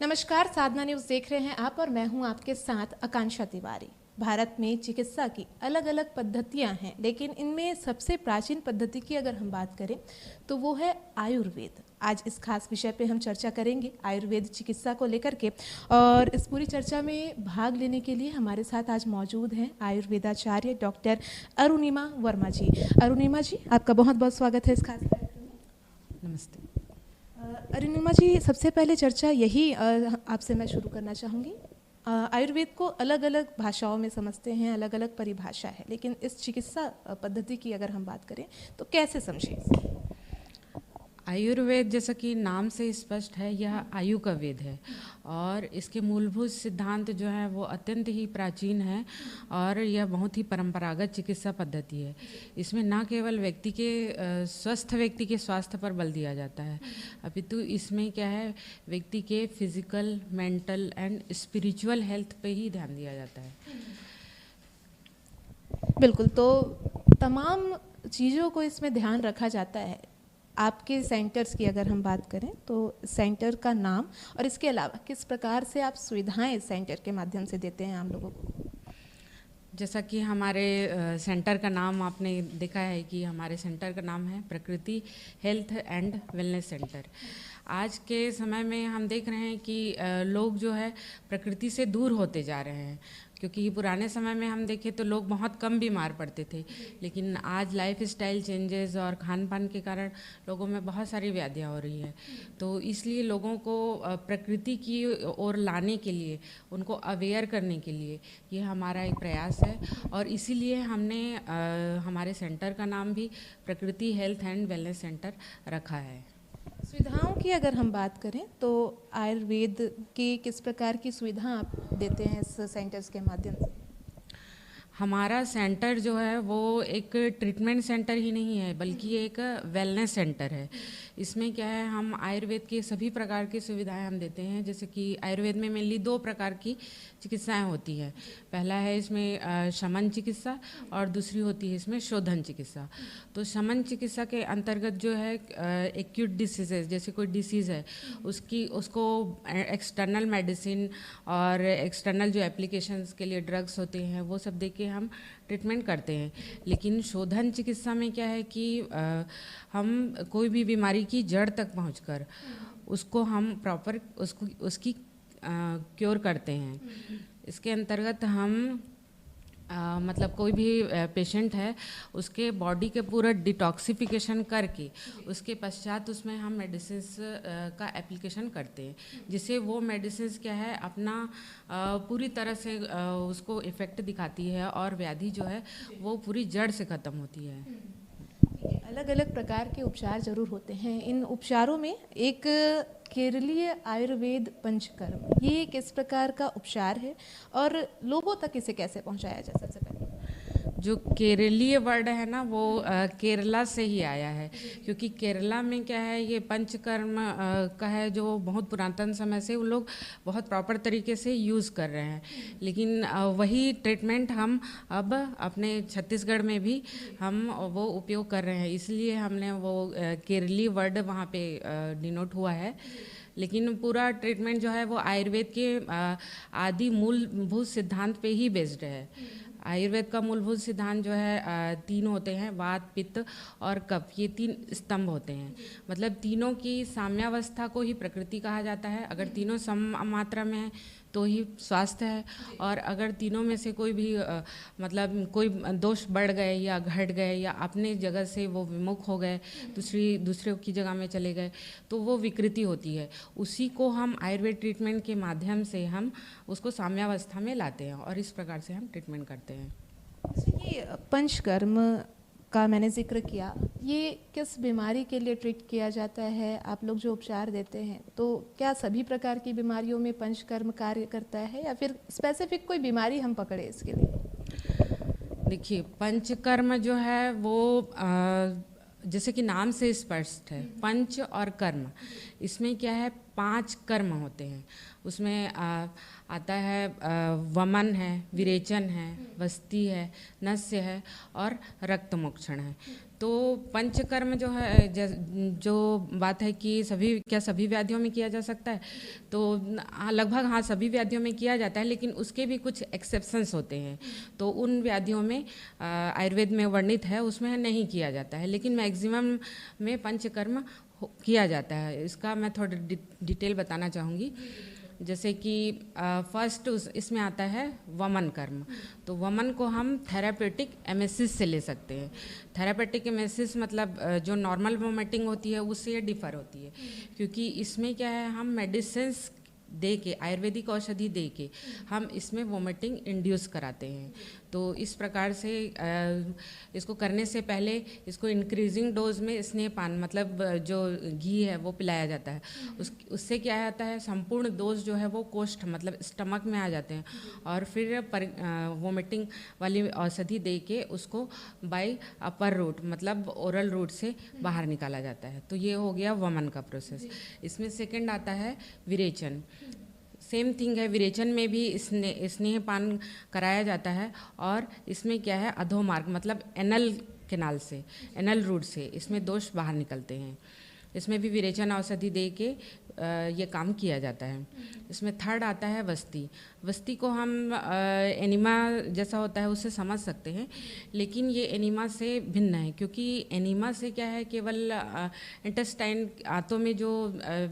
नमस्कार, साधना न्यूज़ देख रहे हैं आप और मैं हूं आपके साथ आकांक्षा तिवारी। भारत में चिकित्सा की अलग अलग पद्धतियां हैं, लेकिन इनमें सबसे प्राचीन पद्धति की अगर हम बात करें तो वो है आयुर्वेद। आज इस खास विषय पे हम चर्चा करेंगे आयुर्वेद चिकित्सा को लेकर के, और इस पूरी चर्चा में भाग लेने के लिए हमारे साथ आज मौजूद हैं आयुर्वेदाचार्य डॉक्टर अरुणिमा वर्मा जी। अरुणिमा जी, आपका बहुत बहुत स्वागत है इस खास कार्यक्रम में। नमस्ते। अरुणिमा जी, सबसे पहले चर्चा यही आपसे मैं शुरू करना चाहूँगी। आयुर्वेद को अलग अलग भाषाओं में समझते हैं, अलग अलग परिभाषा है, लेकिन इस चिकित्सा पद्धति की अगर हम बात करें तो कैसे समझें? आयुर्वेद जैसा कि नाम से स्पष्ट है, यह आयु का वेद है और इसके मूलभूत सिद्धांत जो है वो अत्यंत ही प्राचीन है और यह बहुत ही परंपरागत चिकित्सा पद्धति है। इसमें न केवल व्यक्ति के स्वस्थ व्यक्ति के स्वास्थ्य पर बल दिया जाता है, अपितु इसमें क्या है, व्यक्ति के physical, mental and spiritual health पे ही ध्यान दिया जाता है। बिल्कुल, तो तमाम चीज़ों को इसमें ध्यान रखा जाता है। आपके सेंटर्स की अगर हम बात करें तो सेंटर का नाम और इसके अलावा किस प्रकार से आप सुविधाएं सेंटर के माध्यम से देते हैं आम लोगों को? जैसा कि हमारे सेंटर का नाम आपने देखा है कि हमारे सेंटर का नाम है प्रकृति हेल्थ एंड वेलनेस सेंटर। आज के समय में हम देख रहे हैं कि लोग जो है प्रकृति से दूर होते जा रहे हैं, क्योंकि पुराने समय में हम देखें तो लोग बहुत कम बीमार पड़ते थे, लेकिन आज लाइफ स्टाइल चेंजेस और खान पान के कारण लोगों में बहुत सारी व्याधियाँ हो रही हैं। तो इसलिए लोगों को प्रकृति की ओर लाने के लिए, उनको अवेयर करने के लिए ये हमारा एक प्रयास है और इसीलिए हमने हमारे सेंटर का नाम भी प्रकृति हेल्थ एंड वेलनेस सेंटर रखा है। सुविधाओं की अगर हम बात करें तो आयुर्वेद की किस प्रकार की सुविधा आप देते हैं इस सेंटर्स के माध्यम से? हमारा सेंटर जो है वो एक ट्रीटमेंट सेंटर ही नहीं है, बल्कि एक वेलनेस सेंटर है। इसमें क्या है, हम आयुर्वेद के सभी प्रकार की सुविधाएं हम देते हैं। जैसे कि आयुर्वेद में मेनली 2 प्रकार की चिकित्साएं होती हैं। पहला है इसमें शमन चिकित्सा और दूसरी होती है इसमें शोधन चिकित्सा। तो शमन चिकित्सा के अंतर्गत जो है एक्यूट डिसीजेज, जैसे कोई डिसीज़ है उसको एक्सटर्नल मेडिसिन और एक्सटर्नल जो एप्लीकेशंस के लिए ड्रग्स होते हैं वो सब दे के हम ट्रीटमेंट करते हैं। लेकिन शोधन चिकित्सा में क्या है कि हम कोई भी बीमारी की जड़ तक पहुंचकर उसको हम प्रॉपर उसकी क्योर करते हैं। इसके अंतर्गत हम मतलब कोई भी पेशेंट है उसके बॉडी के पूरा डिटॉक्सिफिकेशन करके उसके पश्चात उसमें हम मेडिसिन्स का एप्लीकेशन करते हैं, जिससे वो मेडिसिन्स क्या है अपना पूरी तरह से उसको इफ़ेक्ट दिखाती है और व्याधि जो है वो पूरी जड़ से ख़त्म होती है। अलग अलग प्रकार के उपचार जरूर होते हैं। इन उपचारों में एक केरलीय आयुर्वेद पंचकर्म, ये किस प्रकार का उपचार है और लोगों तक इसे कैसे पहुंचाया जाए? सबसे पहले जो केरलीय वर्ड है ना वो केरला से ही आया है, क्योंकि केरला में क्या है, ये पंचकर्म का है जो बहुत पुरातन समय से वो लोग बहुत प्रॉपर तरीके से यूज़ कर रहे हैं। लेकिन वही ट्रीटमेंट हम अब अपने छत्तीसगढ़ में भी हम वो उपयोग कर रहे हैं, इसलिए हमने वो केरली वर्ड वहाँ पे डिनोट हुआ है। लेकिन पूरा ट्रीटमेंट जो है वो आयुर्वेद के आदि मूलभूत सिद्धांत पे ही बेस्ड है। आयुर्वेद का मूलभूत सिद्धांत जो है 3 होते हैं, वात, पित्त और कफ। ये 3 स्तंभ होते हैं। मतलब तीनों की साम्यावस्था को ही प्रकृति कहा जाता है। अगर तीनों सम मात्रा में है तो ही स्वास्थ्य है, और अगर तीनों में से कोई भी मतलब कोई दोष बढ़ गए या घट गए या अपने जगह से वो विमुख हो गए, दूसरे की जगह में चले गए, तो वो विकृति होती है। उसी को हम आयुर्वेद ट्रीटमेंट के माध्यम से हम उसको साम्यावस्था में लाते हैं और इस प्रकार से हम ट्रीटमेंट करते हैं। ये पंचकर्म का मैंने जिक्र किया, ये किस बीमारी के लिए ट्रीट किया जाता है? आप लोग जो उपचार देते हैं तो क्या सभी प्रकार की बीमारियों में पंचकर्म कार्य करता है या फिर स्पेसिफिक कोई बीमारी हम पकड़े इसके लिए? देखिए, पंचकर्म जो है वो जैसे कि नाम से स्पष्ट है, पंच और कर्म। इसमें क्या है, 5 कर्म होते हैं। उसमें आता है वमन है, विरेचन है, वस्ती है, नस्य है और रक्तमोक्षण है। तो पंचकर्म जो है, जो बात है कि सभी व्याधियों में किया जा सकता है, तो लगभग हाँ सभी व्याधियों में किया जाता है, लेकिन उसके भी कुछ एक्सेप्शंस होते हैं। तो उन व्याधियों में आयुर्वेद में वर्णित है उसमें नहीं किया जाता है, लेकिन मैक्सिमम में पंचकर्म किया जाता है। इसका मैं थोड़ा डिटेल बताना चाहूँगी। जैसे कि फर्स्ट इसमें आता है वमन कर्म। तो वमन को हम थेरापेटिक एमेसिस से ले सकते हैं। थेरापेटिक एमेसिस मतलब जो नॉर्मल वोमिटिंग होती है उससे ये डिफ़र होती है, क्योंकि इसमें क्या है, हम मेडिसिन्स दे के, आयुर्वेदिक औषधि दे के हम इसमें वोमिटिंग इंड्यूस कराते हैं। तो इस प्रकार से इसको करने से पहले इसको इंक्रीजिंग डोज में स्नेहपान मतलब जो घी है वो पिलाया जाता है। उससे क्या आता है, संपूर्ण डोज जो है वो कोष्ठ मतलब स्टमक में आ जाते हैं, और फिर वोमिटिंग वाली औषधि दे के उसको बाय अपर रूट मतलब ओरल रूट से बाहर निकाला जाता है। तो ये हो गया वमन का प्रोसेस। इसमें सेकंड आता है विरेचन। सेम थिंग है, विरेचन में भी स्नेहपान कराया जाता है, और इसमें क्या है, अधोमार्ग मतलब एनल केनाल से, एनल रूट से इसमें दोष बाहर निकलते हैं। इसमें भी विरेचन औषधि दे के ये काम किया जाता है। इसमें थर्ड आता है वस्ती। वस्ती को हम एनिमा जैसा होता है उससे समझ सकते हैं, लेकिन ये एनिमा से भिन्न है, क्योंकि एनिमा से क्या है, केवल इंटेस्टाइन आंतों में जो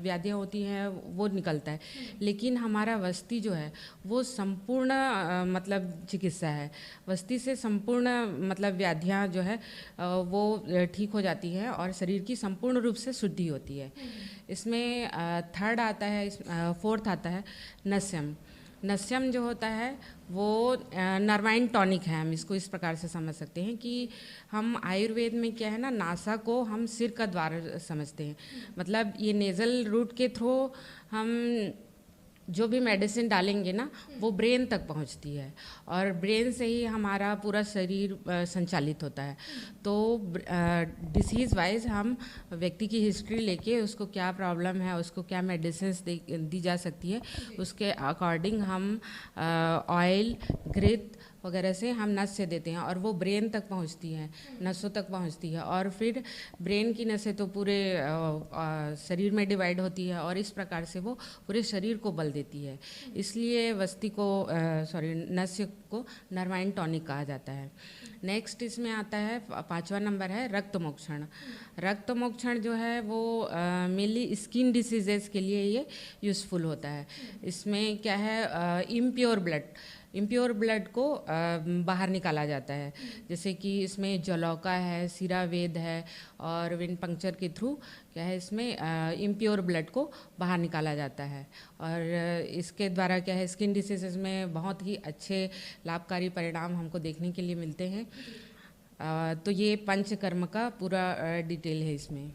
व्याधियाँ होती हैं वो निकलता है, लेकिन हमारा वस्ती जो है वो संपूर्ण मतलब चिकित्सा है। वस्ती से संपूर्ण मतलब व्याधियाँ जो है वो ठीक हो जाती हैं और शरीर की संपूर्ण रूप से शुद्धि होती है। इसमें थर्ड आता है, फोर्थ आता है नस्यम। नस्यम जो होता है वो नर्वाइन टॉनिक है। हम इसको इस प्रकार से समझ सकते हैं कि हम आयुर्वेद में क्या है ना, नासा को हम सिर का द्वार समझते हैं। मतलब ये नेज़ल रूट के थ्रू हम जो भी मेडिसिन डालेंगे ना वो ब्रेन तक पहुंचती है, और ब्रेन से ही हमारा पूरा शरीर संचालित होता है। तो डिसीज़ वाइज हम व्यक्ति की हिस्ट्री लेके उसको क्या प्रॉब्लम है, उसको क्या मेडिसिन दी जा सकती है, उसके अकॉर्डिंग हम ऑयल, घृत वगैरह से हम नस से देते हैं, और वो ब्रेन तक पहुंचती हैं, नसों तक पहुंचती है, और फिर ब्रेन की नसें तो पूरे शरीर में डिवाइड होती है, और इस प्रकार से वो पूरे शरीर को बल देती है। इसलिए वस्ती को नस्य को नर्वाइन टॉनिक कहा जाता है। नेक्स्ट इसमें आता है 5वां नंबर है रक्तमोक्षण। रक्तमोक्षण जो है वो मेनली स्किन डिसीजेस के लिए ये यूज़फुल होता है। इसमें क्या है, इम्प्योर ब्लड को बाहर निकाला जाता है। जैसे कि इसमें जलौका है, सिरावेद है, और विन पंक्चर के थ्रू क्या है, इसमें इम्प्योर ब्लड को बाहर निकाला जाता है, और इसके द्वारा क्या है, स्किन डिसीजेस में बहुत ही अच्छे लाभकारी परिणाम हमको देखने के लिए मिलते हैं। तो ये पंचकर्म का पूरा डिटेल है इसमें।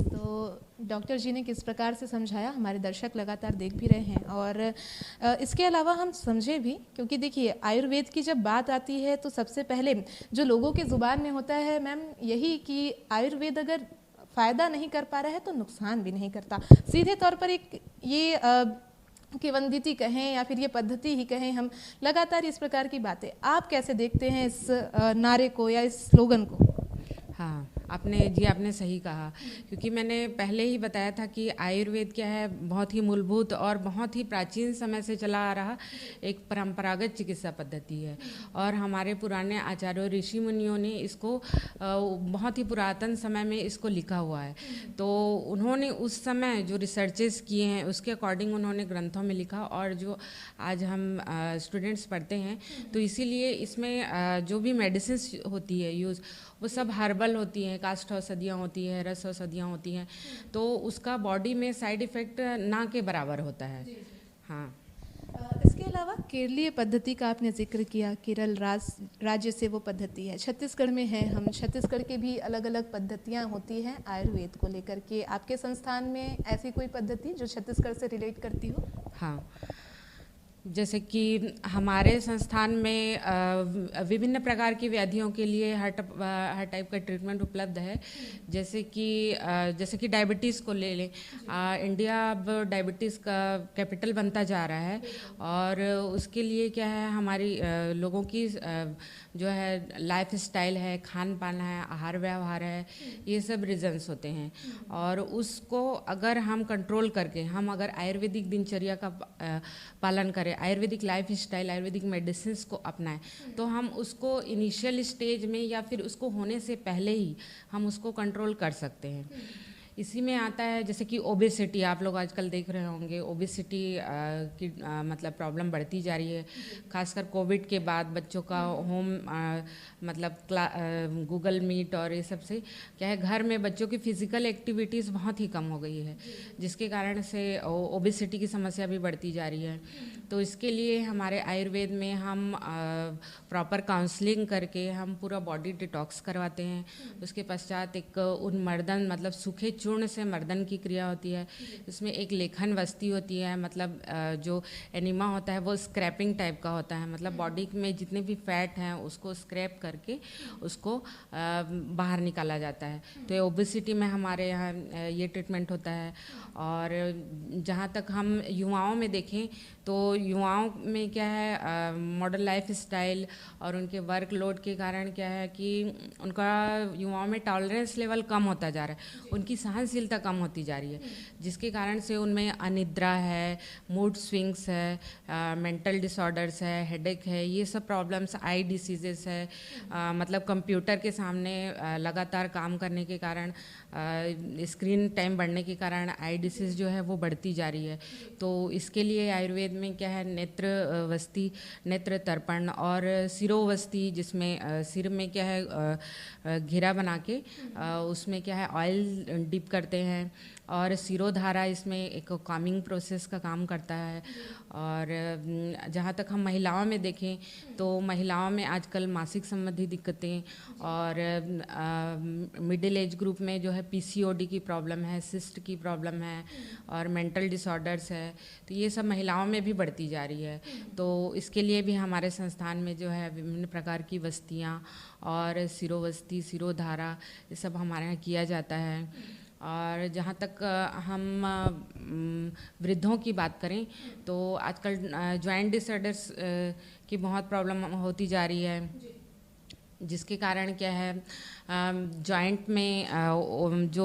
तो डॉक्टर जी ने किस प्रकार से समझाया, हमारे दर्शक लगातार देख भी रहे हैं, और इसके अलावा हम समझे भी, क्योंकि देखिए आयुर्वेद की जब बात आती है तो सबसे पहले जो लोगों के ज़ुबान में होता है मैम यही कि आयुर्वेद अगर फ़ायदा नहीं कर पा रहा है तो नुकसान भी नहीं करता। सीधे तौर पर एक ये किवंदिती कहें या फिर ये पद्धति ही कहें, हम लगातार इस प्रकार की बातें, आप कैसे देखते हैं इस नारे को या इस स्लोगन को? हाँ, आपने सही कहा, क्योंकि मैंने पहले ही बताया था कि आयुर्वेद क्या है, बहुत ही मूलभूत और बहुत ही प्राचीन समय से चला आ रहा एक परंपरागत चिकित्सा पद्धति है, और हमारे पुराने आचार्यों ऋषि मुनियों ने इसको बहुत ही पुरातन समय में इसको लिखा हुआ है। तो उन्होंने उस समय जो रिसर्चेस किए हैं उसके अकॉर्डिंग उन्होंने ग्रंथों में लिखा, और जो आज हम स्टूडेंट्स पढ़ते हैं, तो इसीलिए इसमें जो भी मेडिसिन होती है यूज़, वो सब हर्बल होती हैं, काष्ठ औषधियाँ होती हैं, रस औषधियाँ होती हैं, तो उसका बॉडी में साइड इफ़ेक्ट ना के बराबर होता है। हाँ, इसके अलावा केरलीय पद्धति का आपने जिक्र किया, केरल राज्य से वो पद्धति है, छत्तीसगढ़ में है, हम छत्तीसगढ़ के भी अलग अलग पद्धतियाँ होती हैं आयुर्वेद को लेकर के। आपके संस्थान में ऐसी कोई पद्धति जो छत्तीसगढ़ से रिलेट करती हो? हाँ, जैसे कि हमारे संस्थान में विभिन्न प्रकार की व्याधियों के लिए हर टाइप का ट्रीटमेंट उपलब्ध है। जैसे कि डायबिटीज़ को ले लें। इंडिया अब डायबिटीज़ का कैपिटल बनता जा रहा है और उसके लिए क्या है, हमारी लोगों की जो है लाइफ स्टाइल है, खान पान है, आहार व्यवहार है, ये सब रीजंस होते हैं। और उसको अगर हम कंट्रोल करके हम अगर आयुर्वेदिक दिनचर्या का पालन करें, Ayurvedic life style, Ayurvedic medicine को अपनाएं, तो हम उसको इनिशियल स्टेज में या फिर उसको होने से पहले ही हम उसको कंट्रोल कर सकते हैं। इसी में आता है जैसे कि ओबेसिटी, आप लोग आजकल देख रहे होंगे ओबेसिटी की मतलब प्रॉब्लम बढ़ती जा रही है। खासकर कोविड के बाद बच्चों का होम मतलब गूगल मीट और ये सब से क्या है, घर में बच्चों की फिजिकल एक्टिविटीज़ बहुत ही कम हो गई है, जिसके कारण से ओबेसिटी की समस्या भी बढ़ती जा रही है। तो इसके लिए हमारे आयुर्वेद में हम प्रॉपर काउंसलिंग करके हम पूरा बॉडी डिटॉक्स करवाते हैं। उसके पश्चात एक उन्मर्दन मतलब सूखे चूर्ण से मर्दन की क्रिया होती है। इसमें एक लेखन वस्ती होती है, मतलब जो एनिमा होता है वो स्क्रैपिंग टाइप का होता है, मतलब बॉडी में जितने भी फैट हैं उसको स्क्रैप करके उसको बाहर निकाला जाता है। तो ये ओबेसिटी में हमारे यहाँ ये ट्रीटमेंट होता है। और जहाँ तक हम युवाओं में देखें तो युवाओं में क्या है, मॉडर्न लाइफ स्टाइल और उनके वर्कलोड के कारण क्या है कि उनका युवाओं में टॉलरेंस लेवल कम होता जा रहा है, उनकी सहनशीलता कम होती जा रही है, जिसके कारण से उनमें अनिद्रा है, मूड स्विंग्स है, मेंटल डिसऑर्डर्स है, हेडेक है, ये सब प्रॉब्लम्स, आई डिसीजेस है। मतलब कंप्यूटर के सामने लगातार काम करने के कारण, स्क्रीन टाइम बढ़ने के कारण आई डिसीज जो है वो बढ़ती जा रही है। तो इसके लिए आयुर्वेद में क्या है, नेत्र वस्ती, नेत्र तर्पण और सिरोवस्ती, जिसमें सिर में क्या है घेरा बना के उसमें क्या है ऑयल डिप करते हैं, और सिरोधारा इसमें एक कामिंग प्रोसेस का काम करता है। और जहाँ तक हम महिलाओं में देखें तो महिलाओं में आजकल मासिक संबंधी दिक्कतें और मिडिल एज ग्रुप में जो है पीसीओडी की प्रॉब्लम है, सिस्ट की प्रॉब्लम है और मेंटल डिसऑर्डर्स है, तो ये सब महिलाओं में भी बढ़ती जा रही है। तो इसके लिए भी हमारे संस्थान में जो है विभिन्न प्रकार की वस्तियाँ और सिरोवस्ती, सिरोधारा, ये सब हमारे यहाँ किया जाता है। और जहाँ तक हम वृद्धों की बात करें तो आजकल जॉइंट डिसऑर्डर्स की बहुत प्रॉब्लम होती जा रही है, जिसके कारण क्या है जॉइंट में जो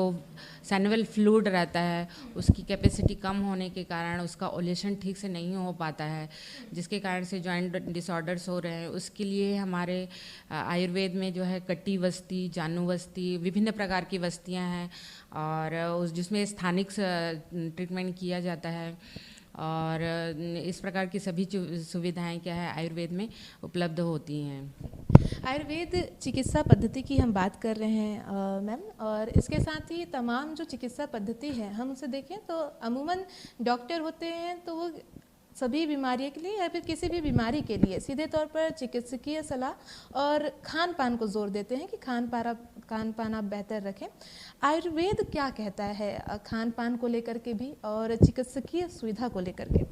सैनुअल फ्लूइड रहता है उसकी कैपेसिटी कम होने के कारण उसका ओलेशन ठीक से नहीं हो पाता है, जिसके कारण से जॉइंट डिसऑर्डर्स हो रहे हैं। उसके लिए हमारे आयुर्वेद में जो है कटी वस्ती, जानु वस्ती, विभिन्न प्रकार की वस्तियां हैं और जिसमें स्थानिक ट्रीटमेंट किया जाता है। और इस प्रकार की सभी सुविधाएं क्या है आयुर्वेद में उपलब्ध होती हैं। आयुर्वेद चिकित्सा पद्धति की हम बात कर रहे हैं मैम, और इसके साथ ही तमाम जो चिकित्सा पद्धति है हम उसे देखें तो अमूमन डॉक्टर होते हैं तो वो सभी बीमारियों के लिए या फिर किसी भी बीमारी के लिए सीधे तौर पर चिकित्सकीय सलाह और खान पान को जोर देते हैं कि खान पान आप बेहतर रखें। आयुर्वेद क्या कहता है खान पान को लेकर के भी और चिकित्सकीय सुविधा को लेकर के?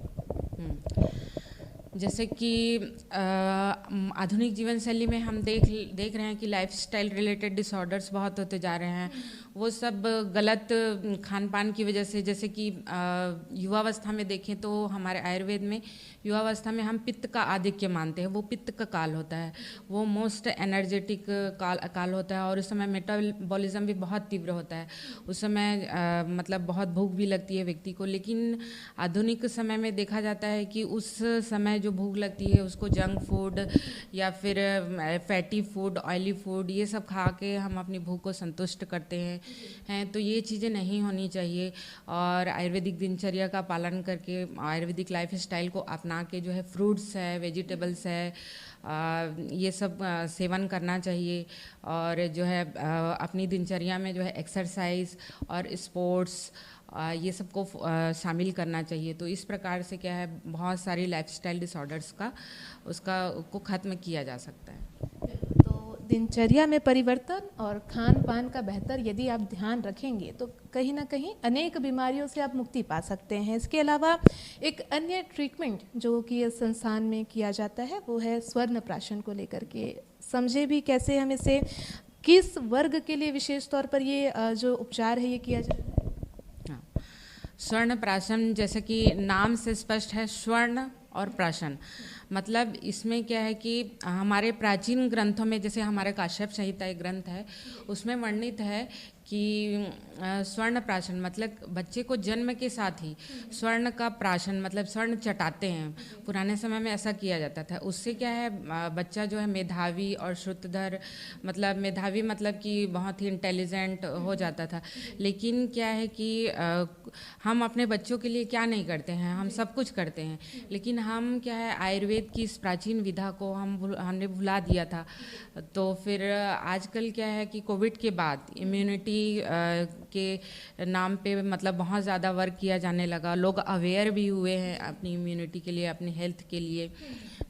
जैसे कि आधुनिक जीवन शैली में हम देख रहे हैं कि लाइफस्टाइल रिलेटेड डिसऑर्डर्स बहुत होते जा रहे हैं। वो सब गलत खान पान की वजह से, जैसे कि युवावस्था में देखें तो हमारे आयुर्वेद में युवावस्था में हम पित्त का आधिक्य मानते हैं, वो पित्त का काल होता है, वो मोस्ट एनर्जेटिक काल होता है और उस समय मेटाबॉलिज्म भी बहुत तीव्र होता है। उस समय मतलब बहुत भूख भी लगती है व्यक्ति को, लेकिन आधुनिक समय में देखा जाता है कि उस समय जो भूख लगती है उसको जंक फूड या फिर फैटी फूड, ऑयली फूड, ये सब खा के हम अपनी भूख को संतुष्ट करते हैं। तो ये चीज़ें नहीं होनी चाहिए और आयुर्वेदिक दिनचर्या का पालन करके आयुर्वेदिक लाइफ स्टाइल को अपना के जो है फ्रूट्स है, वेजिटेबल्स है, ये सब सेवन करना चाहिए। और जो है अपनी दिनचर्या में जो है एक्सरसाइज और स्पोर्ट्स ये सबको शामिल करना चाहिए। तो इस प्रकार से क्या है बहुत सारी लाइफस्टाइल डिसऑर्डर्स को ख़त्म किया जा सकता है। तो दिनचर्या में परिवर्तन और खान पान का बेहतर यदि आप ध्यान रखेंगे तो कहीं ना कहीं अनेक बीमारियों से आप मुक्ति पा सकते हैं। इसके अलावा एक अन्य ट्रीटमेंट जो कि इस संस्थान में किया जाता है वो है स्वर्ण प्राशन को लेकर के। समझे भी कैसे हम इसे, किस वर्ग के लिए विशेष तौर पर ये जो उपचार है ये किया जाता है? हाँ, स्वर्ण प्राशन जैसे कि नाम से स्पष्ट है, स्वर्ण और प्राशन मतलब इसमें क्या है कि हमारे प्राचीन ग्रंथों में, जैसे हमारे काश्यप संहिता एक ग्रंथ है, उसमें वर्णित है कि स्वर्ण प्राशन मतलब बच्चे को जन्म के साथ ही स्वर्ण का प्राशन मतलब स्वर्ण चटाते हैं। पुराने समय में ऐसा किया जाता था। उससे क्या है, बच्चा जो है मेधावी और श्रुतधर, मतलब मेधावी मतलब कि बहुत ही इंटेलिजेंट हो जाता था। लेकिन क्या है कि हम अपने बच्चों के लिए क्या नहीं करते हैं, हम सब कुछ करते हैं, लेकिन हम क्या है आयुर्वेद की इस प्राचीन विधा को हमने भुला दिया था। तो फिर आजकल क्या है कि कोविड के बाद इम्यूनिटी के नाम पे मतलब बहुत ज़्यादा वर्क किया जाने लगा, लोग अवेयर भी हुए हैं अपनी इम्यूनिटी के लिए, अपनी हेल्थ के लिए।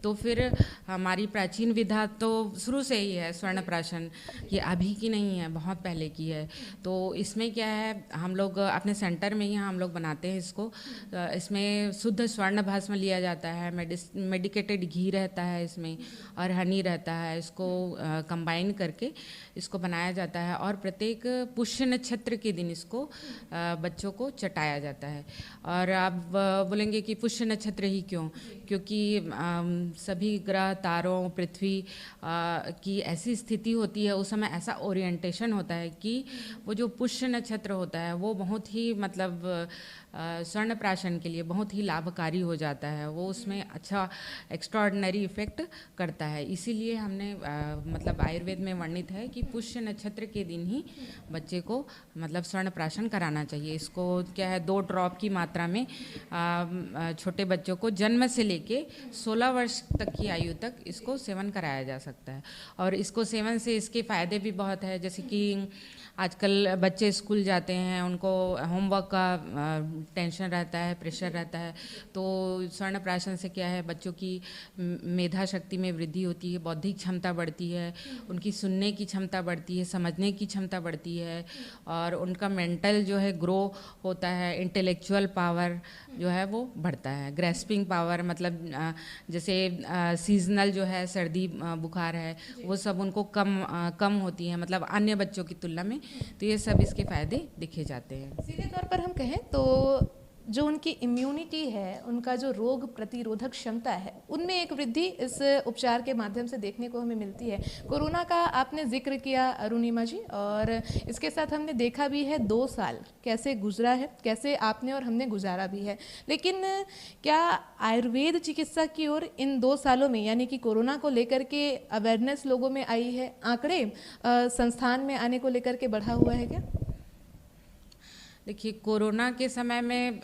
तो फिर हमारी प्राचीन विधा तो शुरू से ही है स्वर्ण प्राशन, ये अभी की नहीं है, बहुत पहले की है। तो इसमें क्या है, हम लोग अपने सेंटर में ही हम लोग बनाते हैं इसको। इसमें शुद्ध स्वर्ण भस्म लिया जाता है, मेडिकेटेड घी रहता है इसमें और हनी रहता है, इसको कंबाइन करके इसको बनाया जाता है और प्रत्येक पुष्य नक्षत्र के दिन इसको बच्चों को चटाया जाता है। और आप बोलेंगे कि पुष्य नक्षत्र ही क्यों? क्योंकि सभी ग्रह, तारों, पृथ्वी की ऐसी स्थिति होती है, उस समय ऐसा ओरिएंटेशन होता है कि वो जो पुष्य नक्षत्र होता है वो बहुत ही मतलब स्वर्ण प्राशन के लिए बहुत ही लाभकारी हो जाता है, वो उसमें अच्छा एक्स्ट्राऑर्डिनरी इफेक्ट करता है। इसीलिए हमने मतलब आयुर्वेद में वर्णित है कि पुष्य नक्षत्र के दिन ही बच्चे को मतलब स्वर्ण प्राशन कराना चाहिए। इसको क्या है 2 ड्रॉप की मात्रा में छोटे बच्चों को जन्म से लेके 16 वर्ष तक की आयु तक इसको सेवन कराया जा सकता है। और इसको सेवन से इसके फ़ायदे भी बहुत है, जैसे कि आजकल बच्चे स्कूल जाते हैं, उनको होमवर्क का टेंशन रहता है, प्रेशर रहता है। तो स्वर्ण प्राशन से क्या है, बच्चों की मेधा शक्ति में वृद्धि होती है, बौद्धिक क्षमता बढ़ती है, उनकी सुनने की क्षमता बढ़ती है, समझने की क्षमता बढ़ती है और उनका मेंटल जो है ग्रो होता है, इंटेलेक्चुअल पावर जो है वो बढ़ता है, ग्रेस्पिंग पावर मतलब जैसे सीजनल जो है सर्दी बुखार है वो सब उनको कम होती है मतलब अन्य बच्चों की तुलना में। तो ये सब इसके फायदे दिखे जाते हैं। सीधे तौर पर हम कहें तो जो उनकी इम्यूनिटी है, उनका जो रोग प्रतिरोधक क्षमता है, उनमें एक वृद्धि इस उपचार के माध्यम से देखने को हमें मिलती है। कोरोना का आपने जिक्र किया अरुणिमा जी, और इसके साथ हमने देखा भी है 2 साल कैसे गुजरा है, कैसे आपने और हमने गुजारा भी है। लेकिन क्या आयुर्वेद चिकित्सा की ओर इन 2 सालों में यानी कि कोरोना को लेकर के अवेयरनेस लोगों में आई है? आंकड़े संस्थान में आने को लेकर के बढ़ा हुआ है क्या? देखिए, कोरोना के समय में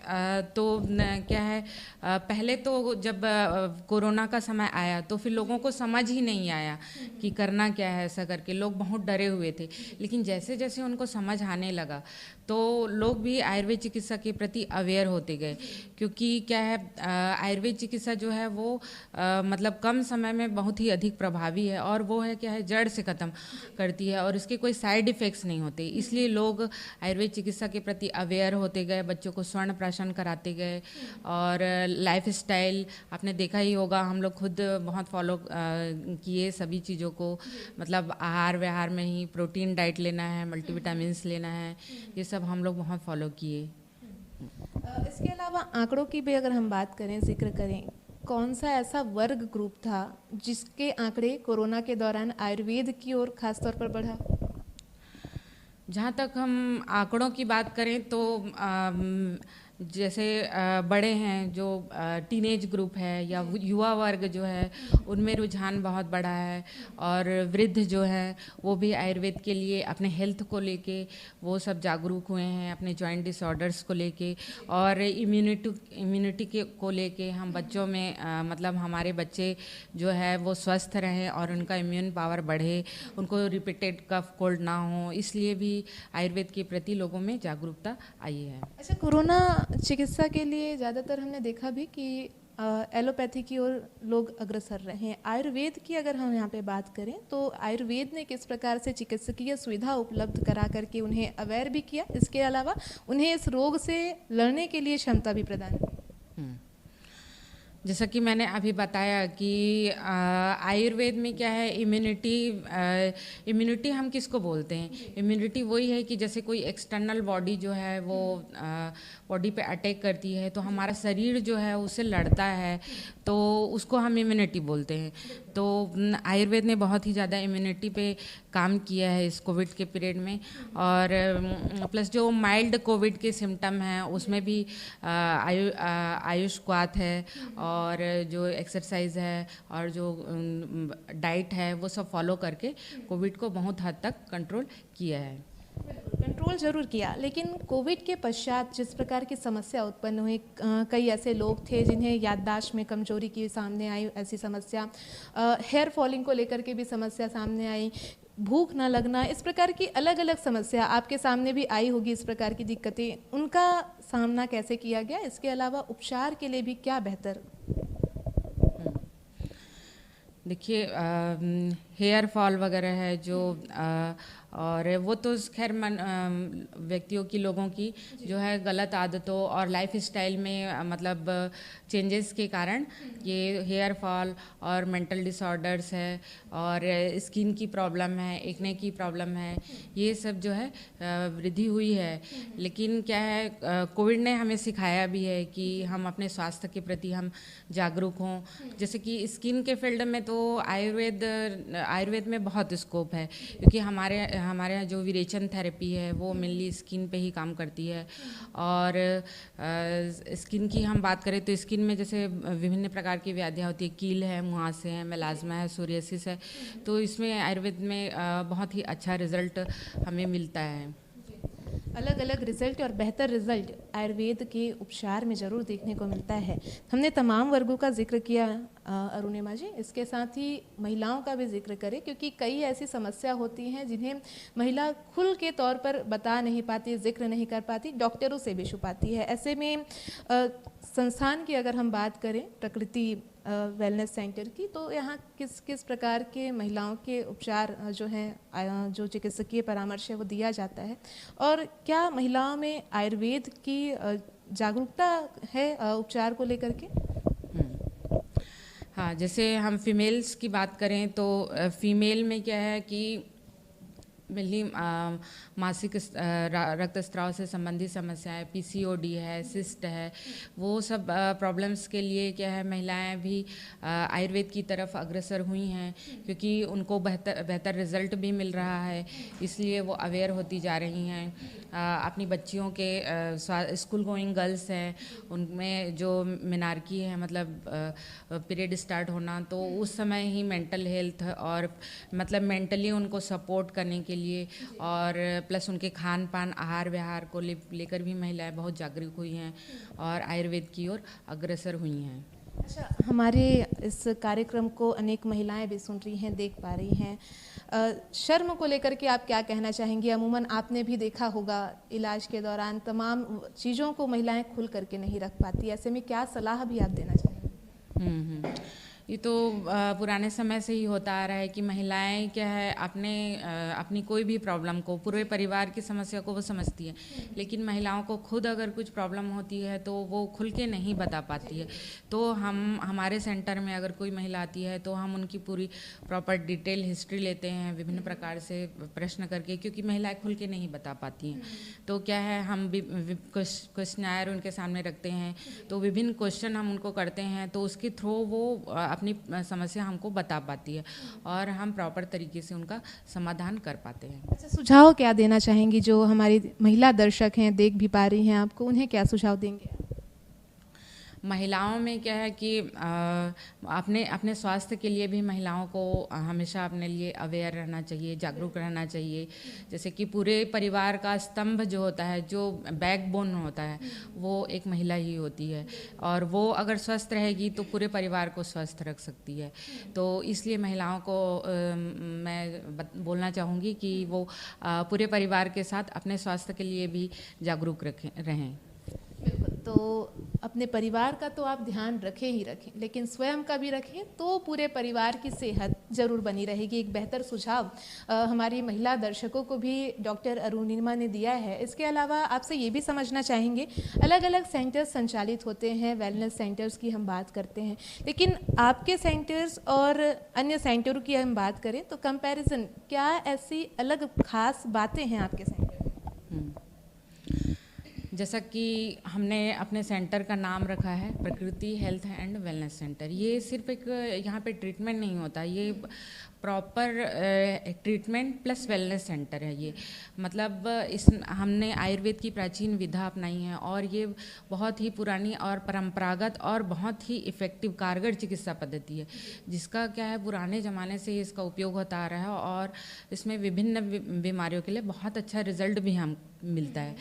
तो क्या है, पहले तो जब कोरोना का समय आया तो फिर लोगों को समझ ही नहीं आया कि करना क्या है, ऐसा करके लोग बहुत डरे हुए थे। लेकिन जैसे जैसे उनको समझ आने लगा तो लोग भी आयुर्वेद चिकित्सा के प्रति अवेयर होते गए, क्योंकि क्या है आयुर्वेद चिकित्सा जो है वो मतलब कम समय में बहुत ही अधिक प्रभावी है और वो है क्या है जड़ से ख़त्म करती है और इसके कोई साइड इफ़ेक्ट्स नहीं होते। इसलिए लोग आयुर्वेद चिकित्सा के प्रति अवेयर होते गए, बच्चों को स्वर्ण प्राशन कराते गए। और लाइफ स्टाइल आपने देखा ही होगा, हम लोग खुद बहुत फॉलो किए सभी चीज़ों को, मतलब आहार व्यवहार में ही प्रोटीन डाइट लेना है, मल्टीविटामिन्स लेना है, ये सब हम लोग बहुत फॉलो किए। इसके अलावा आंकड़ों की भी अगर हम बात करें, जिक्र करें, कौन सा ऐसा वर्ग ग्रुप था जिसके आंकड़े कोरोना के दौरान आयुर्वेद की ओर खास तौर पर बढ़ा? जहाँ तक हम आंकड़ों की बात करें तो जैसे बड़े हैं जो टीनेज ग्रुप है या युवा वर्ग जो है उनमें रुझान बहुत बड़ा है और वृद्ध जो है वो भी आयुर्वेद के लिए अपने हेल्थ को लेके वो सब जागरूक हुए हैं, अपने जॉइंट डिसऑर्डर्स को लेके और इम्यूनिटी को लेके हम बच्चों में मतलब हमारे बच्चे जो है वो स्वस्थ रहें और उनका इम्यून पावर बढ़े, उनको रिपीटेड कफ कोल्ड ना हो, इसलिए भी आयुर्वेद के प्रति लोगों में जागरूकता आई है। अच्छा, कोरोना चिकित्सा के लिए ज़्यादातर हमने देखा भी कि एलोपैथी की ओर लोग अग्रसर रहे हैं। आयुर्वेद की अगर हम यहाँ पे बात करें तो आयुर्वेद ने किस प्रकार से चिकित्सकीय सुविधा उपलब्ध करा करके उन्हें अवेयर भी किया, इसके अलावा उन्हें इस रोग से लड़ने के लिए क्षमता भी प्रदान की? जैसा कि मैंने अभी बताया कि आयुर्वेद में क्या है, इम्यूनिटी हम किसको बोलते हैं? इम्यूनिटी वही है कि जैसे कोई एक्सटर्नल बॉडी जो है वो बॉडी पे अटैक करती है तो हमारा शरीर जो है उससे लड़ता है, तो उसको हम इम्यूनिटी बोलते हैं। तो आयुर्वेद ने बहुत ही ज़्यादा इम्यूनिटी पे काम किया है इस कोविड के पीरियड में। और प्लस जो माइल्ड कोविड के सिम्टम हैं उसमें भी आयुष क्वाथ है, और जो एक्सरसाइज है और जो डाइट है वो सब फॉलो करके कोविड को बहुत हद तक कंट्रोल किया है। कंट्रोल जरूर किया, लेकिन कोविड के पश्चात जिस प्रकार की समस्या उत्पन्न हुई, कई ऐसे लोग थे जिन्हें याददाश्त में कमजोरी की सामने आई, ऐसी समस्या, हेयर फॉलिंग को लेकर के भी समस्या सामने आई, भूख न लगना, इस प्रकार की अलग अलग समस्या आपके सामने भी आई होगी। इस प्रकार की दिक्कतें, उनका सामना कैसे किया गया? इसके अलावा उपचार के लिए भी क्या बेहतर? देखिए, हेयर फॉल वगैरह है जो और वो तो खैर व्यक्तियों की, लोगों की जो है गलत आदतों और लाइफ स्टाइल में मतलब चेंजेस के कारण ये हेयर फॉल और मेंटल डिसऑर्डर्स है और स्किन की प्रॉब्लम है, एक्ने की प्रॉब्लम है, ये सब जो है वृद्धि हुई है। लेकिन क्या है, कोविड ने हमें सिखाया भी है कि हम अपने स्वास्थ्य के प्रति हम जागरूक हों। जैसे कि स्किन के फील्ड में तो आयुर्वेद में बहुत स्कोप है, क्योंकि हमारे यहाँ जो विरेचन थेरेपी है वो मेनली स्किन पे ही काम करती है। और स्किन की हम बात करें तो स्किन में जैसे विभिन्न प्रकार की व्याधियाँ होती है, कील है, मुहासे हैं, मेलाज्मा है, सोरियासिस है, तो इसमें आयुर्वेद में बहुत ही अच्छा रिजल्ट हमें मिलता है। अलग अलग रिजल्ट और बेहतर रिजल्ट आयुर्वेद के उपचार में ज़रूर देखने को मिलता है। हमने तमाम वर्गों का जिक्र किया अरुणिमा जी, इसके साथ ही महिलाओं का भी जिक्र करें, क्योंकि कई ऐसी समस्या होती हैं जिन्हें महिला खुल के तौर पर बता नहीं पाती, जिक्र नहीं कर पाती, डॉक्टरों से भी छुपाती है। ऐसे में संस्थान की अगर हम बात करें प्रकृति वेलनेस सेंटर की, तो यहाँ किस किस प्रकार के महिलाओं के उपचार जो हैं, जो चिकित्सकीय परामर्श है वो दिया जाता है, और क्या महिलाओं में आयुर्वेद की जागरूकता है उपचार को लेकर के? हाँ, जैसे हम फीमेल्स की बात करें तो फीमेल में क्या है कि मेनली मासिक रक्तस्राव से संबंधित समस्याएं, पीसीओडी है, सिस्ट है, वो सब प्रॉब्लम्स के लिए क्या है महिलाएं भी आयुर्वेद की तरफ अग्रसर हुई हैं, क्योंकि उनको बेहतर रिजल्ट भी मिल रहा है, इसलिए वो अवेयर होती जा रही हैं। अपनी बच्चियों के स्कूल गोइंग गर्ल्स हैं, उनमें जो मिनार्की है, मतलब पीरियड स्टार्ट होना, तो उस समय ही मेंटल हेल्थ और मतलब मेंटली उनको सपोर्ट करने के लिए और प्लस उनके खान पान, आहार विहार को लेकर भी महिलाएं बहुत जागरूक हुई हैं और आयुर्वेद की ओर अग्रसर हुई हैं। अच्छा, हमारे इस कार्यक्रम को अनेक महिलाएं भी सुन रही हैं, देख पा रही हैं। शर्म को लेकर के आप क्या कहना चाहेंगी? अमूमन आपने भी देखा होगा इलाज के दौरान तमाम चीज़ों को महिलाएं खुल करके नहीं रख पाती, ऐसे में क्या सलाह भी आप देना चाहेंगे? ये तो पुराने समय से ही होता आ रहा है कि महिलाएं क्या है अपनी कोई भी प्रॉब्लम को, पूरे परिवार की समस्या को वो समझती है, लेकिन महिलाओं को खुद अगर कुछ प्रॉब्लम होती है तो वो खुल के नहीं बता पाती है। तो हमारे सेंटर में अगर कोई महिला आती है तो हम उनकी पूरी प्रॉपर डिटेल हिस्ट्री लेते हैं, विभिन्न प्रकार से प्रश्न करके, क्योंकि महिलाएं खुल के नहीं बता पाती हैं। तो क्या है, हम क्वेश्चनर उनके सामने रखते हैं, तो विभिन्न क्वेश्चन हम उनको करते हैं, तो उसके थ्रू वो अपनी समस्या हमको बता पाती है और हम प्रॉपर तरीके से उनका समाधान कर पाते हैं। अच्छा, सुझाव क्या देना चाहेंगी? जो हमारी महिला दर्शक हैं, देख भी पा रही हैं आपको, उन्हें क्या सुझाव देंगे? महिलाओं में क्या है कि अपने स्वास्थ्य के लिए भी महिलाओं को हमेशा अपने लिए अवेयर रहना चाहिए, जागरूक रहना चाहिए। जैसे कि पूरे परिवार का स्तंभ जो होता है, जो बैकबोन होता है, वो एक महिला ही होती है, और वो अगर स्वस्थ रहेगी तो पूरे परिवार को स्वस्थ रख सकती है। तो इसलिए महिलाओं को मैं बोलना चाहूँगी कि वो पूरे परिवार के साथ अपने स्वास्थ्य के लिए भी जागरूक रहें। तो अपने परिवार का तो आप ध्यान रखें ही रखें, लेकिन स्वयं का भी रखें तो पूरे परिवार की सेहत जरूर बनी रहेगी। एक बेहतर सुझाव हमारी महिला दर्शकों को भी डॉक्टर अरुणिमा ने दिया है। इसके अलावा आपसे ये भी समझना चाहेंगे, अलग अलग सेंटर्स संचालित होते हैं, वेलनेस सेंटर्स की हम बात करते हैं, लेकिन आपके सेंटर्स और अन्य सेंटरों की हम बात करें तो कंपैरिजन क्या ऐसी अलग खास बातें हैं आपके सेंटर में? जैसा कि हमने अपने सेंटर का नाम रखा है प्रकृति हेल्थ एंड वेलनेस सेंटर। ये सिर्फ एक यहाँ पे ट्रीटमेंट नहीं होता, ये proper treatment plus wellness centre है। ये मतलब हमने आयुर्वेद की प्राचीन विधा अपनाई है और ये बहुत ही पुरानी और परंपरागत और बहुत ही इफ़ेक्टिव कारगर चिकित्सा पद्धति है, जिसका क्या है पुराने ज़माने से इसका उपयोग होता आ रहा है और इसमें विभिन्न बीमारियों के लिए बहुत अच्छा रिजल्ट भी हम मिलता है।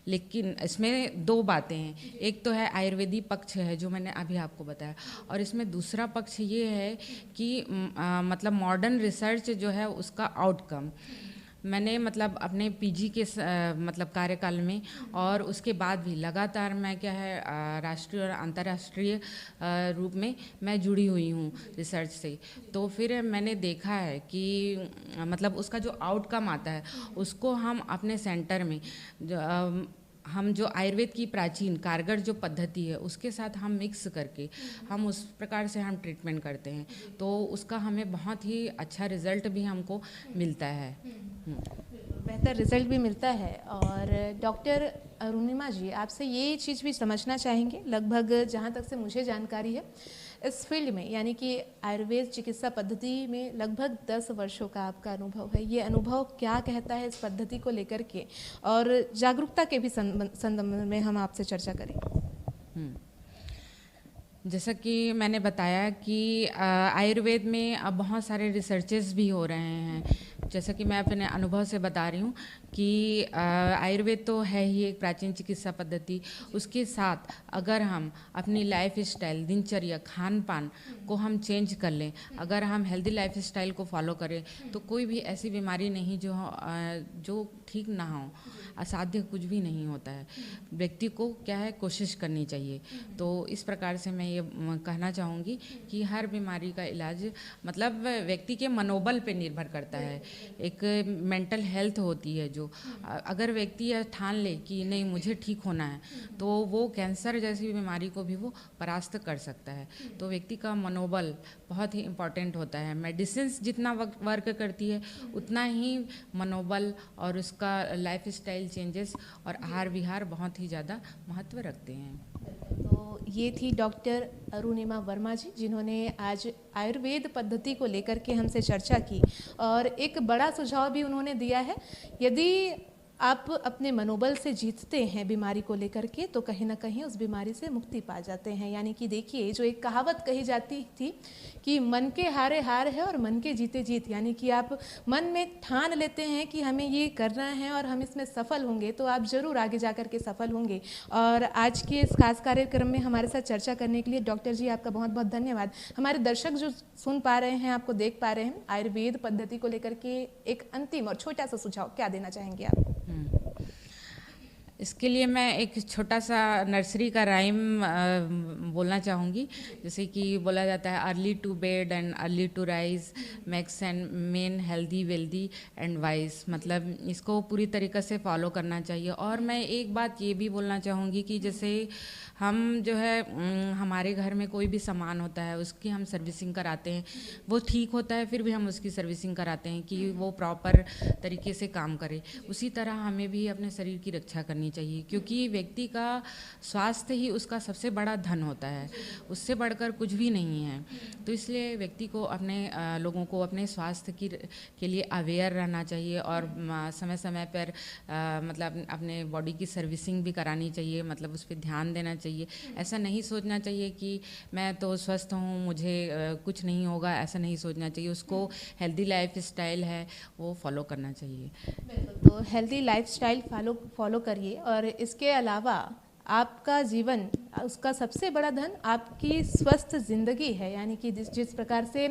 लेकिन इसमें दो बातें हैं, एक तो है आयुर्वेदी पक्ष है जो मैंने अभी आपको बताया, और इसमें दूसरा पक्ष ये है कि मतलब मॉडर्न रिसर्च जो है उसका आउटकम। मैंने मतलब अपने पीजी के मतलब कार्यकाल में और उसके बाद भी लगातार मैं क्या है राष्ट्रीय और अंतर्राष्ट्रीय रूप में मैं जुड़ी हुई हूँ रिसर्च से। तो फिर मैंने देखा है कि मतलब उसका जो आउटकम आता है उसको हम अपने सेंटर में हम जो आयुर्वेद की प्राचीन कारगर जो पद्धति है उसके साथ हम मिक्स करके हम उस प्रकार से हम ट्रीटमेंट करते हैं, तो उसका हमें बहुत ही अच्छा रिजल्ट भी हमको मिलता है। बेहतर रिजल्ट भी मिलता है। और डॉक्टर अरुणिमा जी, आपसे ये चीज़ भी समझना चाहेंगे, लगभग जहाँ तक से मुझे जानकारी है इस फील्ड में यानी कि आयुर्वेद चिकित्सा पद्धति में लगभग 10 वर्षों का आपका अनुभव है। ये अनुभव क्या कहता है इस पद्धति को लेकर के, और जागरूकता के भी संदर्भ में हम आपसे चर्चा करेंगे। जैसा कि मैंने बताया कि आयुर्वेद में अब बहुत सारे रिसर्चेस भी हो रहे हैं। जैसा कि मैं अपने अनुभव से बता रही हूँ कि आयुर्वेद तो है ही एक प्राचीन चिकित्सा पद्धति, उसके साथ अगर हम अपनी लाइफ स्टाइल, दिनचर्या, खान पान को हम चेंज कर लें, अगर हम हेल्दी लाइफ स्टाइल को फॉलो करें तो कोई भी ऐसी बीमारी नहीं जो ठीक ना हो, असाध्य कुछ भी नहीं होता है। व्यक्ति को क्या है कोशिश करनी चाहिए। तो इस प्रकार से मैं ये कहना चाहूँगी कि हर बीमारी का इलाज मतलब व्यक्ति के मनोबल पे निर्भर करता है। एक मेंटल हेल्थ होती है जो अगर व्यक्ति यह ठान ले कि नहीं मुझे ठीक होना है तो वो कैंसर जैसी बीमारी को भी वो परास्त कर सकता है। तो व्यक्ति का मनोबल बहुत ही इम्पॉर्टेंट होता है। मेडिसिन जितना वर्क करती है उतना ही मनोबल और उसका लाइफ स्टाइल चेंजेस और आहार विहार बहुत ही ज़्यादा महत्व रखते हैं। तो ये थी डॉक्टर अरुणिमा वर्मा जी, जिन्होंने आज आयुर्वेद पद्धति को लेकर के हमसे चर्चा की और एक बड़ा सुझाव भी उन्होंने दिया है। यदि आप अपने मनोबल से जीतते हैं बीमारी को लेकर के तो कहीं ना कहीं उस बीमारी से मुक्ति पा जाते हैं। यानी कि देखिए, जो एक कहावत कही जाती थी कि मन के हारे हार है और मन के जीते जीत, यानी कि आप मन में ठान लेते हैं कि हमें ये करना है और हम इसमें सफल होंगे तो आप ज़रूर आगे जा कर के सफल होंगे। और आज के इस खास कार्यक्रम में हमारे साथ चर्चा करने के लिए डॉक्टर जी आपका बहुत बहुत धन्यवाद। हमारे दर्शक जो सुन पा रहे हैं, आपको देख पा रहे हैं, आयुर्वेद पद्धति को लेकर के एक अंतिम और छोटा सा सुझाव क्या देना चाहेंगे आप? इसके लिए मैं एक छोटा सा नर्सरी का राइम बोलना चाहूँगी। जैसे कि बोला जाता है early to bed and early to rise makes and men healthy wealthy and wise. मतलब इसको पूरी तरीक़े से फॉलो करना चाहिए। और मैं एक बात ये भी बोलना चाहूँगी कि जैसे हम जो है हमारे घर में कोई भी सामान होता है उसकी हम सर्विसिंग कराते हैं, वो ठीक होता है फिर भी हम उसकी सर्विसिंग कराते हैं कि वो प्रॉपर तरीके से काम करे। उसी तरह हमें भी अपने शरीर की रक्षा करनी चाहिए, क्योंकि व्यक्ति का स्वास्थ्य ही उसका सबसे बड़ा धन होता है, उससे बढ़कर कुछ भी नहीं है। तो इसलिए व्यक्ति को अपने लोगों को अपने स्वास्थ्य के लिए अवेयर रहना चाहिए और समय समय पर मतलब अपने बॉडी की सर्विसिंग भी करानी चाहिए, मतलब उस पर ध्यान देना चाहिए। ऐसा नहीं सोचना चाहिए कि मैं तो स्वस्थ हूँ मुझे कुछ नहीं होगा, ऐसा नहीं सोचना चाहिए। उसको हेल्दी लाइफ स्टाइल है वो फॉलो करना चाहिए। तो हेल्दी लाइफ स्टाइल फॉलो करिए। और इसके अलावा आपका जीवन, उसका सबसे बड़ा धन आपकी स्वस्थ ज़िंदगी है। यानी कि जिस प्रकार से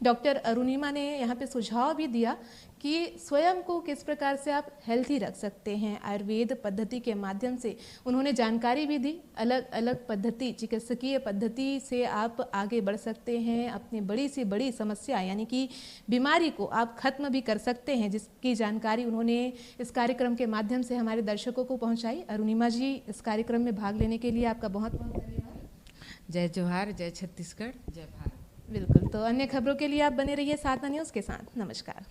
डॉक्टर अरुणिमा ने यहाँ पे सुझाव भी दिया कि स्वयं को किस प्रकार से आप हेल्थी रख सकते हैं। आयुर्वेद पद्धति के माध्यम से उन्होंने जानकारी भी दी, अलग अलग पद्धति, चिकित्सकीय पद्धति से आप आगे बढ़ सकते हैं, अपनी बड़ी से बड़ी समस्या यानी कि बीमारी को आप खत्म भी कर सकते हैं, जिसकी जानकारी उन्होंने इस कार्यक्रम के माध्यम से हमारे दर्शकों को पहुंचाई। अरुणिमा जी, इस कार्यक्रम में भाग लेने के लिए आपका बहुत बहुत धन्यवाद। जय जोहार, जय छत्तीसगढ़, जय भारत। बिल्कुल, तो अन्य खबरों के लिए आप बने रहिए साधना न्यूज़ के साथ। नमस्कार।